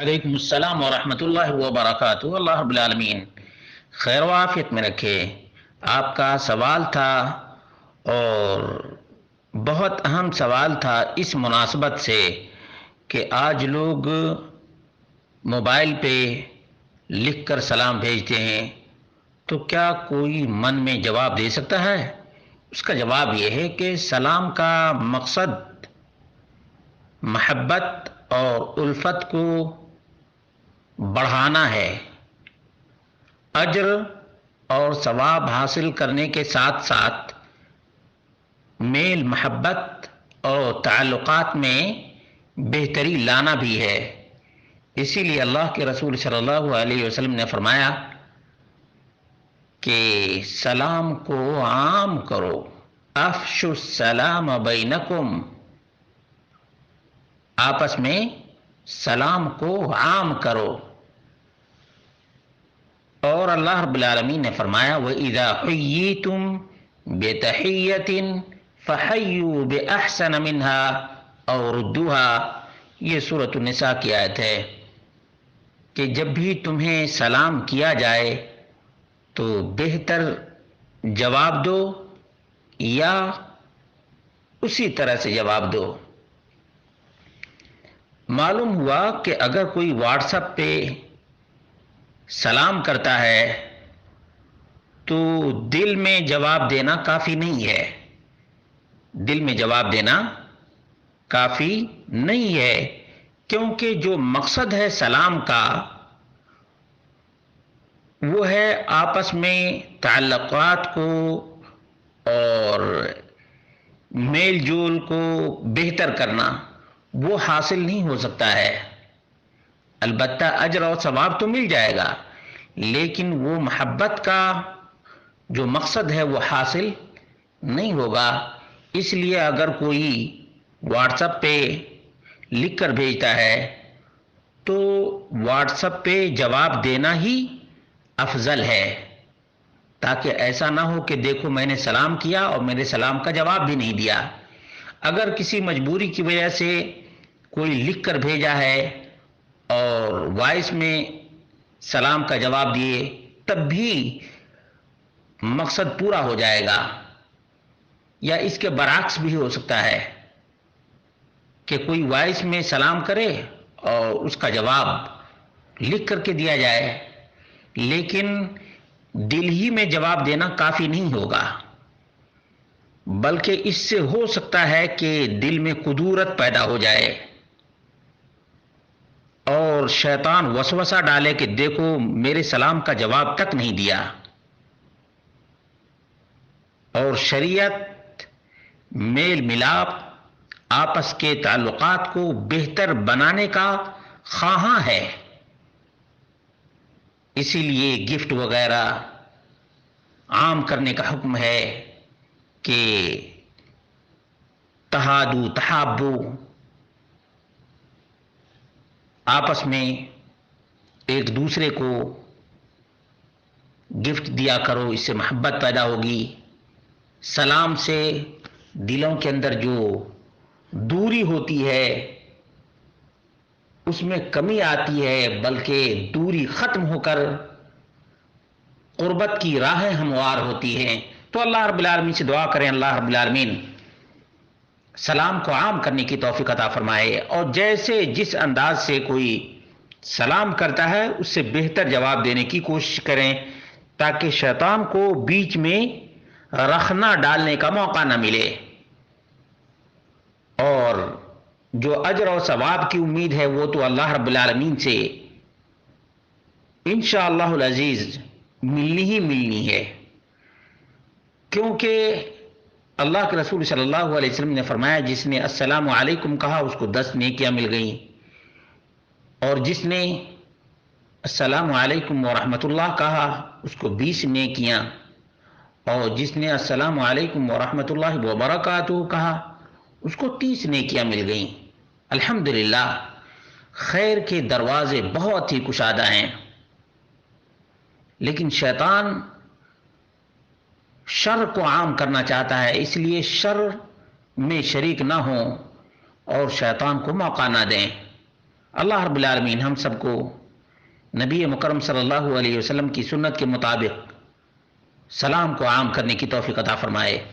علیکم السلام ورحمۃ اللہ وبرکاتہ۔ اللہ رب العالمین خیر و عافیت میں رکھے۔ آپ کا سوال تھا اور بہت اہم سوال تھا اس مناسبت سے کہ آج لوگ موبائل پہ لکھ کر سلام بھیجتے ہیں، تو کیا کوئی من میں جواب دے سکتا ہے؟ اس کا جواب یہ ہے کہ سلام کا مقصد محبت اور الفت کو بڑھانا ہے۔ اجر اور ثواب حاصل کرنے کے ساتھ ساتھ میل محبت اور تعلقات میں بہتری لانا بھی ہے۔ اسی لیے اللہ کے رسول صلی اللہ علیہ وسلم نے فرمایا کہ سلام کو عام کرو، افشوا السلام بینکم، آپس میں سلام کو عام کرو۔ اور اللہ رب العالمین نے فرمایا وَإِذَا حُيِّيتُم بِتَحِيَّةٍ فَحَيُّوا بِأَحْسَنَ مِنْهَا أَوْ رُدُّوهَا، یہ سورۃ النساء کی آیت ہے کہ جب بھی تمہیں سلام کیا جائے تو بہتر جواب دو یا اسی طرح سے جواب دو۔ معلوم ہوا کہ اگر کوئی واٹس ایپ پہ سلام کرتا ہے تو دل میں جواب دینا کافی نہیں ہے، دل میں جواب دینا کافی نہیں ہے، کیونکہ جو مقصد ہے سلام کا وہ ہے آپس میں تعلقات کو اور میل جول کو بہتر کرنا، وہ حاصل نہیں ہو سکتا ہے۔ البتہ اجر اور ثواب تو مل جائے گا، لیکن وہ محبت کا جو مقصد ہے وہ حاصل نہیں ہوگا۔ اس لیے اگر کوئی واٹس ایپ پہ لکھ کر بھیجتا ہے تو واٹس ایپ پہ جواب دینا ہی افضل ہے، تاکہ ایسا نہ ہو کہ دیکھو میں نے سلام کیا اور میرے سلام کا جواب بھی نہیں دیا۔ اگر کسی مجبوری کی وجہ سے کوئی لکھ کر بھیجا ہے اور وائس میں سلام کا جواب دیے تب بھی مقصد پورا ہو جائے گا، یا اس کے برعکس بھی ہو سکتا ہے کہ کوئی وائس میں سلام کرے اور اس کا جواب لکھ کر کے دیا جائے، لیکن دل ہی میں جواب دینا کافی نہیں ہوگا، بلکہ اس سے ہو سکتا ہے کہ دل میں کدورت پیدا ہو جائے اور شیطان وسوسہ ڈالے کہ دیکھو میرے سلام کا جواب تک نہیں دیا۔ اور شریعت میل ملاپ آپس کے تعلقات کو بہتر بنانے کا خواہاں ہے، اسی لیے گفٹ وغیرہ عام کرنے کا حکم ہے کہ تہادو تحابو، آپس میں ایک دوسرے کو گفٹ دیا کرو، اس سے محبت پیدا ہوگی۔ سلام سے دلوں کے اندر جو دوری ہوتی ہے اس میں کمی آتی ہے، بلکہ دوری ختم ہو کر قربت کی راہیں ہموار ہوتی ہیں۔ تو اللہ رب العالمین سے دعا کریں اللہ رب العالمین سلام کو عام کرنے کی توفیق عطا فرمائے، اور جیسے جس انداز سے کوئی سلام کرتا ہے اس سے بہتر جواب دینے کی کوشش کریں، تاکہ شیطان کو بیچ میں رخنا ڈالنے کا موقع نہ ملے، اور جو اجر و ثواب کی امید ہے وہ تو اللہ رب العالمین سے انشاءاللہ العزیز ملنی ہی ملنی ہے، کیونکہ اللہ کے رسول صلی اللہ علیہ وسلم نے فرمایا جس نے السلام علیکم کہا اس کو 10 نیکیاں مل گئیں، اور جس نے السلام علیکم ورحمۃ اللہ کہا اس کو 20 نیکیاں، اور جس نے السلام علیکم ورحمۃ اللہ وبرکاتہ کہا اس کو 30 نیکیاں مل گئیں۔ الحمدللہ خیر کے دروازے بہت ہی کشادہ ہیں، لیکن شیطان شر کو عام کرنا چاہتا ہے، اس لیے شر میں شریک نہ ہوں اور شیطان کو موقع نہ دیں۔ اللہ رب العالمین ہم سب کو نبی مکرم صلی اللہ علیہ وسلم کی سنت کے مطابق سلام کو عام کرنے کی توفیق عطا فرمائے۔